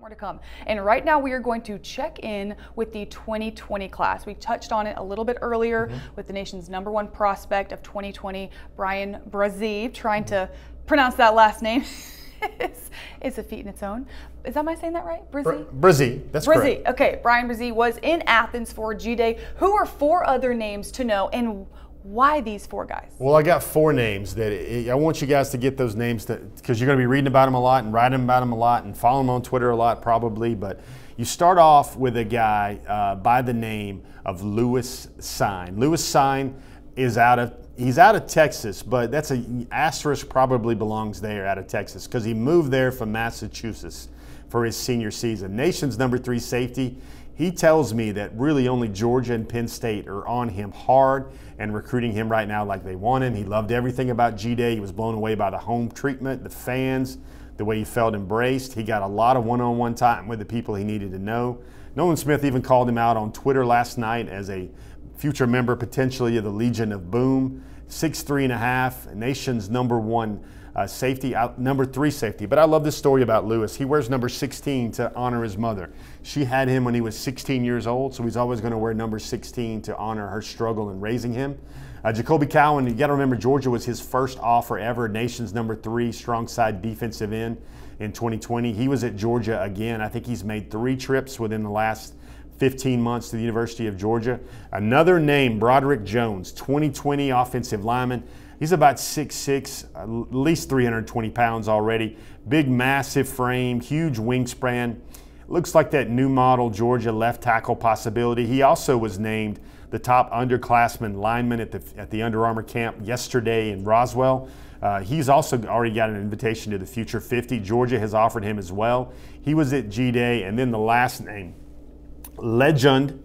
More to come. And right now we are going to check in with the 2020 class. We touched on it a little bit earlier with the nation's #1 prospect of 2020, Bryan Bresee. Trying to pronounce that last name is a feat in its own. Am I saying that right? Bresee? Bresee, that's correct. Okay, Bryan Bresee was in Athens for G-Day. Who are 4 other names to know, and why these 4 guys? Well, I got 4 names that I want you guys to get those names because you're going to be reading about them a lot and writing about them a lot and following them on Twitter a lot probably. But you start off with a guy by the name of Lewis Cine. Lewis Cine is he's out of Texas, but that's an asterisk, probably belongs there out of Texas because he moved there from Massachusetts for his senior season. Nation's #3 safety. He tells me that really only Georgia and Penn State are on him hard and recruiting him right now like they want him. He loved everything about G-Day. He was blown away by the home treatment, the fans, the way he felt embraced. He got a lot of one-on-one time with the people he needed to know. Nolan Smith even called him out on Twitter last night as a future member potentially of the Legion of Boom. 6'3.5", nation's #1 safety, #3 safety. But I love this story about Lewis. He wears number 16 to honor his mother. She had him when he was 16 years old, so he's always going to wear number 16 to honor her struggle in raising him. Jacoby Cowan, you got to remember Georgia was his first offer ever, nation's #3 strong side defensive end in 2020. He was at Georgia again. I think he's made 3 trips within the last 15 months to the University of Georgia. Another name, Broderick Jones, 2020 offensive lineman. He's about 6'6", at least 320 pounds already. Big, massive frame, huge wingspan. Looks like that new model Georgia left tackle possibility. He also was named the top underclassman lineman at the Under Armour camp yesterday in Roswell. He's also already got an invitation to the Future 50. Georgia has offered him as well. He was at G-Day. And then the last name, Legend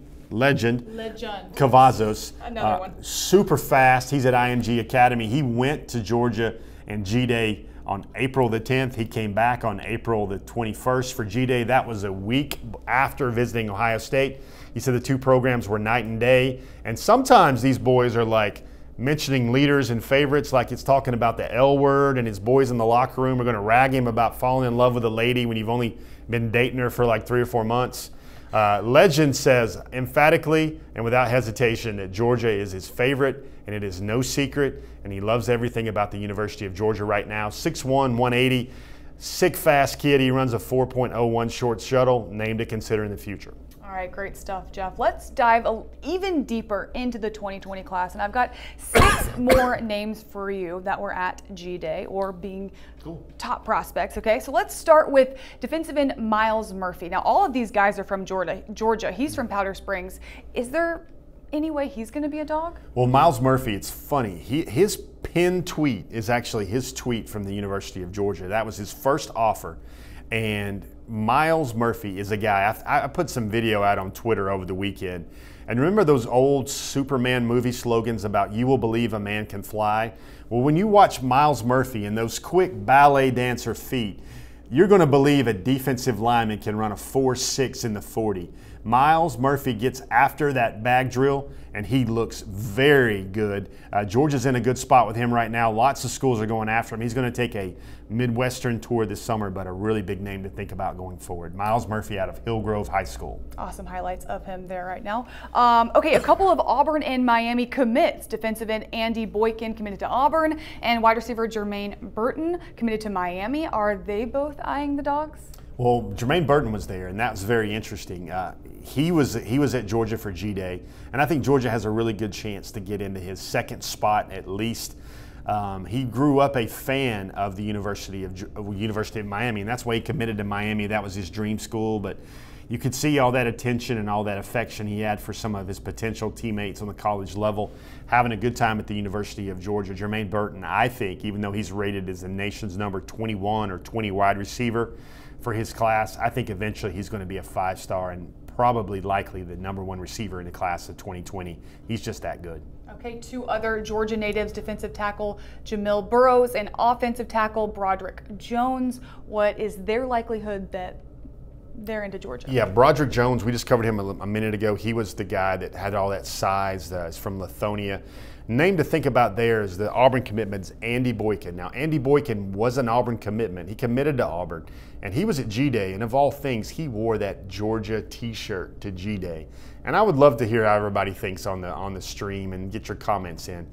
Cavazos. Another one. Super fast. He's at IMG Academy. He went to Georgia and G-Day on April the 10th. He came back on April the 21st for G-Day. That was a week after visiting Ohio State. He said the 2 programs were night and day. And sometimes these boys are like mentioning leaders and favorites, like it's talking about the L word, and his boys in the locker room are going to rag him about falling in love with a lady when you've only been dating her for like 3 or 4 months. Legend says emphatically and without hesitation that Georgia is his favorite, and it is no secret, and he loves everything about the University of Georgia right now. 6'1", 180, sick fast kid. He runs a 4.01 short shuttle, name to consider in the future. All right, great stuff, Jeff. Let's dive even deeper into the 2020 class, and I've got 6 more names for you that were at G-Day or being top prospects, okay? So let's start with defensive end Myles Murphy. Now, all of these guys are from Georgia. He's from Powder Springs. Is there any way he's going to be a dog? Well, Myles Murphy, it's funny. His pinned tweet is actually his tweet from the University of Georgia. That was his first offer. And Myles Murphy is a guy, I put some video out on Twitter over the weekend. And remember those old Superman movie slogans about "you will believe a man can fly"? Well, when you watch Myles Murphy and those quick ballet dancer feet, you're going to believe a defensive lineman can run a 4.6 in the 40. Myles Murphy gets after that bag drill, and he looks very good. Georgia's in a good spot with him right now. Lots of schools are going after him. He's going to take a Midwestern tour this summer, but a really big name to think about going forward. Myles Murphy out of Hillgrove High School. Awesome highlights of him there right now. Okay, a couple of Auburn and Miami commits. Defensive end Andy Boykin committed to Auburn, and wide receiver Jermaine Burton committed to Miami. Are they both eyeing the Dogs? Well, Jermaine Burton was there, and that was very interesting. He was at Georgia for G-Day, and I think Georgia has a really good chance to get into his 2nd spot at least. He grew up a fan of the University of Miami, and that's why he committed to Miami. That was his dream school, but you could see all that attention and all that affection he had for some of his potential teammates on the college level, having a good time at the University of Georgia. Jermaine Burton, I think, even though he's rated as the nation's number 21 or 20 wide receiver for his class, I think eventually he's going to be a 5-star and probably likely the #1 receiver in the class of 2020. He's just that good. Okay, 2 other Georgia natives, defensive tackle Jamil Burrows and offensive tackle Broderick Jones. What is their likelihood that they're into Georgia. Yeah, Broderick Jones, we just covered him a minute ago. He was the guy that had all that size. He's from Lithonia. Name to think about there is the Auburn commitment's Andy Boykin. Now, Andy Boykin was an Auburn commitment. He committed to Auburn, and he was at G-Day, and of all things, he wore that Georgia T-shirt to G-Day. And I would love to hear how everybody thinks on the stream and get your comments in.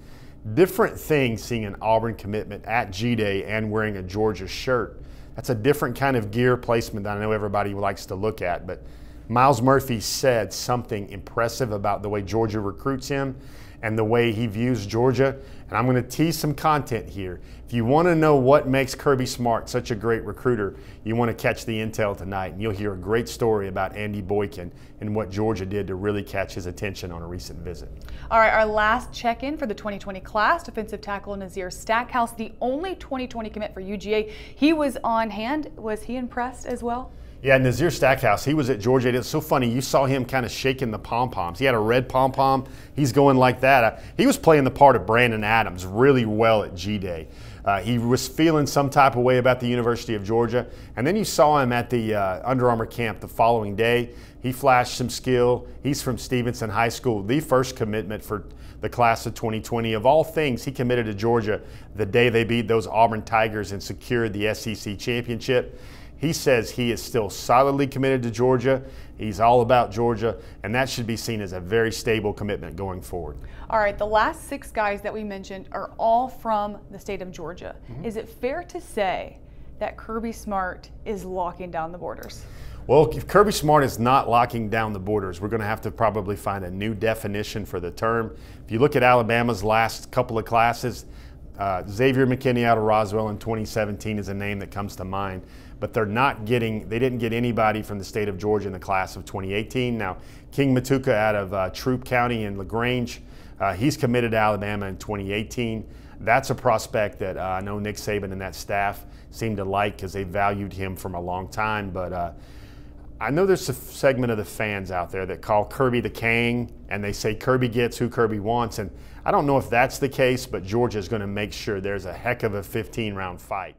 Different thing seeing an Auburn commitment at G-Day and wearing a Georgia shirt. That's a different kind of gear placement that I know everybody likes to look at, but Miles Murphy said something impressive about the way Georgia recruits him and the way he views Georgia. And I'm going to tease some content here. If you want to know what makes Kirby Smart such a great recruiter, you want to catch the intel tonight, and you'll hear a great story about Andy Boykin and what Georgia did to really catch his attention on a recent visit. All right, our last check-in for the 2020 class, defensive tackle Nazir Stackhouse, the only 2020 commit for UGA. He was on hand. Was he impressed as well? Yeah, Nazir Stackhouse, he was at Georgia. It's so funny, you saw him kind of shaking the pom-poms. He had a red pom-pom. He's going like that. He was playing the part of Brandon Adams really well at G-Day. He was feeling some type of way about the University of Georgia. And then you saw him at the Under Armour camp the following day. He flashed some skill. He's from Stevenson High School, the first commitment for the class of 2020. Of all things, he committed to Georgia the day they beat those Auburn Tigers and secured the SEC championship. He says he is still solidly committed to Georgia. He's all about Georgia, and that should be seen as a very stable commitment going forward. All right, the last 6 guys that we mentioned are all from the state of Georgia. Is it fair to say that Kirby Smart is locking down the borders? Well, if Kirby Smart is not locking down the borders, we're going to have to probably find a new definition for the term. If you look at Alabama's last couple of classes, Xavier McKinney out of Roswell in 2017 is a name that comes to mind, but they didn't get anybody from the state of Georgia in the class of 2018. Now, King Matuka out of Troup County in LaGrange, he's committed to Alabama in 2018. That's a prospect that I know Nick Saban and that staff seem to like because they valued him from a long time, but I know there's a segment of the fans out there that call Kirby the King, and they say Kirby gets who Kirby wants, and I don't know if that's the case, but Georgia is going to make sure there's a heck of a 15-round fight.